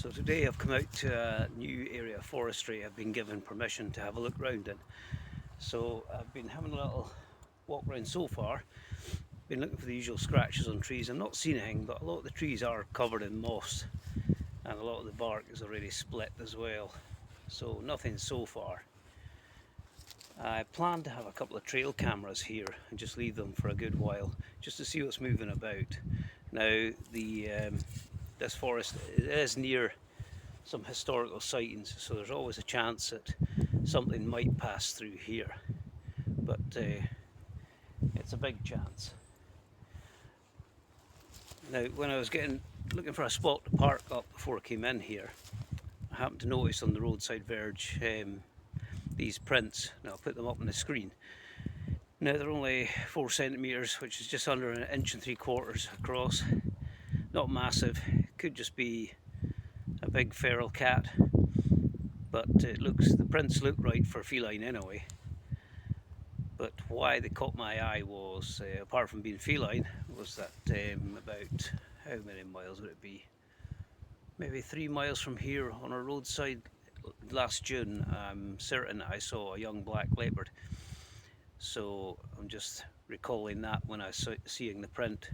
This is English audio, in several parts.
So today I've come out to a new area of forestry I've been given permission to have a look round in. So I've been having a little walk around so far, been looking for the usual scratches on trees. I've not seen anything, but a lot of the trees are covered in moss and a lot of the bark is already split as well. So nothing so far. I plan to have a couple of trail cameras here and just leave them for a good while just to see what's moving about. Now this forest is near some historical sightings, so there's always a chance that something might pass through here, but it's a big chance. Now when I was looking for a spot to park up before I came in here, I happened to notice on the roadside verge these prints. Now I'll put them up on the screen. Now they're only 4 centimetres, which is just under 1.75 inches across. Not massive, could just be a big feral cat, but the prints look right for feline anyway. But why they caught my eye was, apart from being feline, was that about, how many miles would it be? Maybe 3 miles from here on a roadside last June, I'm certain I saw a young black leopard. So I'm just recalling that when I was seeing the print.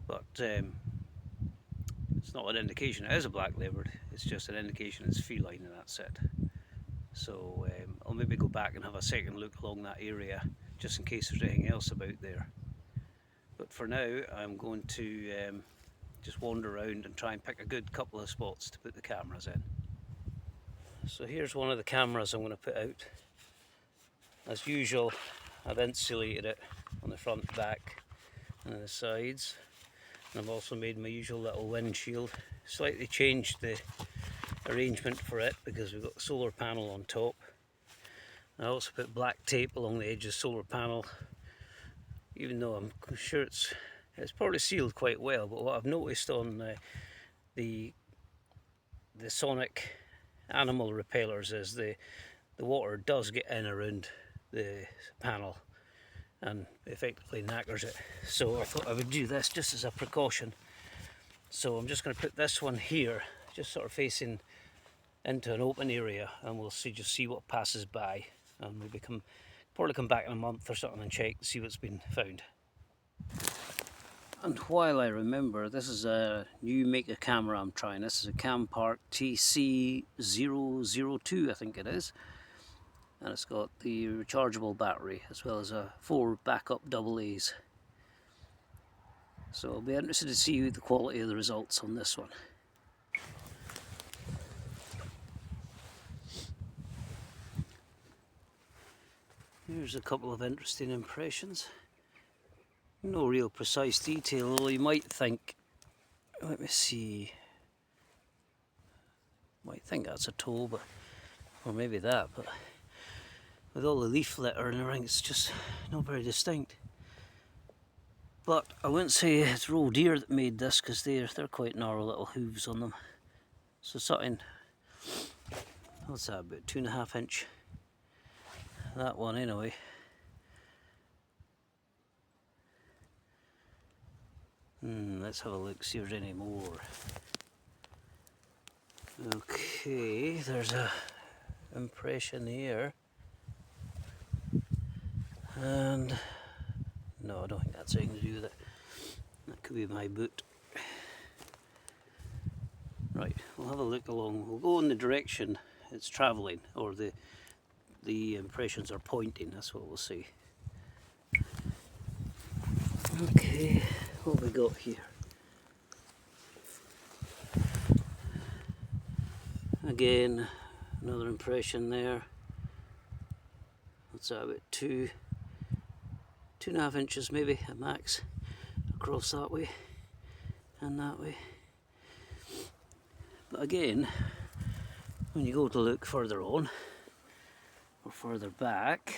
But it's not an indication it is a black leopard, it's just an indication it's feline and that's it. So I'll maybe go back and have a second look along that area just in case there's anything else about there. But for now I'm going to just wander around and try and pick a good couple of spots to put the cameras in. So here's one of the cameras I'm going to put out. As usual, I've insulated it on the front, back and the sides. And I've also made my usual little windshield. Slightly changed the arrangement for it because we've got the solar panel on top. I also put black tape along the edge of the solar panel, even though I'm sure it's probably sealed quite well. But what I've noticed on the sonic animal repellers is the water does get in around the panel and effectively knackers it. So I thought I would do this just as a precaution. So I'm just going to put this one here, just sort of facing into an open area, and we'll just see what passes by, and maybe probably come back in a month or something and check to see what's been found. And while I remember, this is a new make of camera I'm trying. This is a Campark TC002, I think it is. And it's got the rechargeable battery as well as 4 backup AA's. So I'll be interested to see the quality of the results on this one. Here's a couple of interesting impressions. No real precise detail, although you might think, let me see, might think that's a toe, but, or maybe that, but with all the leaf litter and everything, it's just not very distinct. But I wouldn't say it's roe deer that made this, because they're quite narrow little hooves on them. So something, what's that, about 2.5 inch? That one anyway. Let's have a look, see if there's any more. Okay, there's a impression here. And no, I don't think that's anything to do with it. That could be my boot. Right, we'll have a look along. We'll go in the direction it's travelling, or the impressions are pointing, that's what we'll see. Okay, what have we got here? Again, another impression there. What's that, about 2.5 inches maybe at max, across that way and that way. But again, when you go to look further on or further back,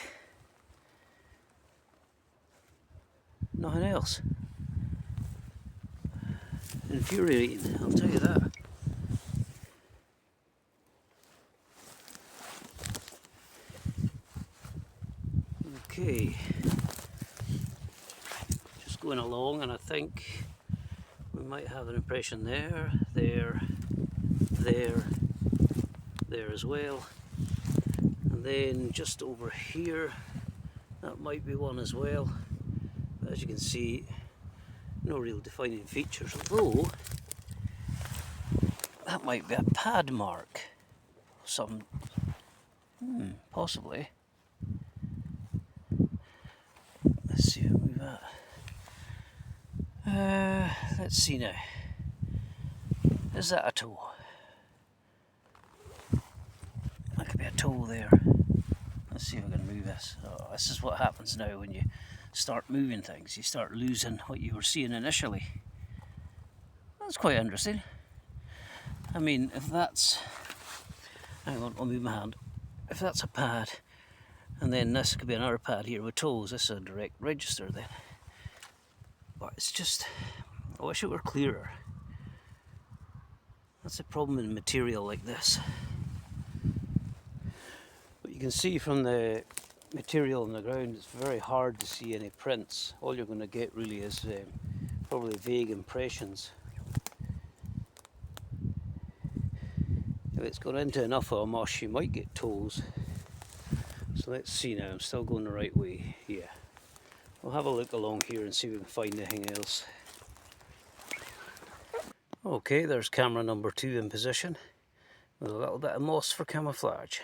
nothing else. Infuriating, I'll tell you that. Okay, just going along, and I think we might have an impression there, there, there as well. And then just over here, that might be one as well. But as you can see, no real defining features, although that might be a pad mark. Some, possibly. Let's see what we've got. Let's see now. Is that a toe? That could be a toe there. Let's see if I can move this. Oh, this is what happens now when you start moving things. You start losing what you were seeing initially. That's quite interesting. I mean, if that's... Hang on, I'll move my hand. If that's a pad, and then this could be another pad here with toes, this is a direct register then. But it's just... I wish it were clearer. That's the problem in material like this. But you can see from the material on the ground, it's very hard to see any prints. All you're going to get really is probably vague impressions. If it's gone into enough of a mush, you might get toes. So let's see now, I'm still going the right way. Yeah. We'll have a look along here and see if we can find anything else. Okay, there's camera number 2 in position with a little bit of moss for camouflage.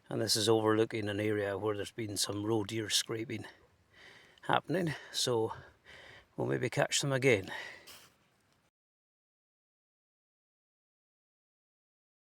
And this is overlooking an area where there's been some roe deer scraping happening, so we'll maybe catch them again.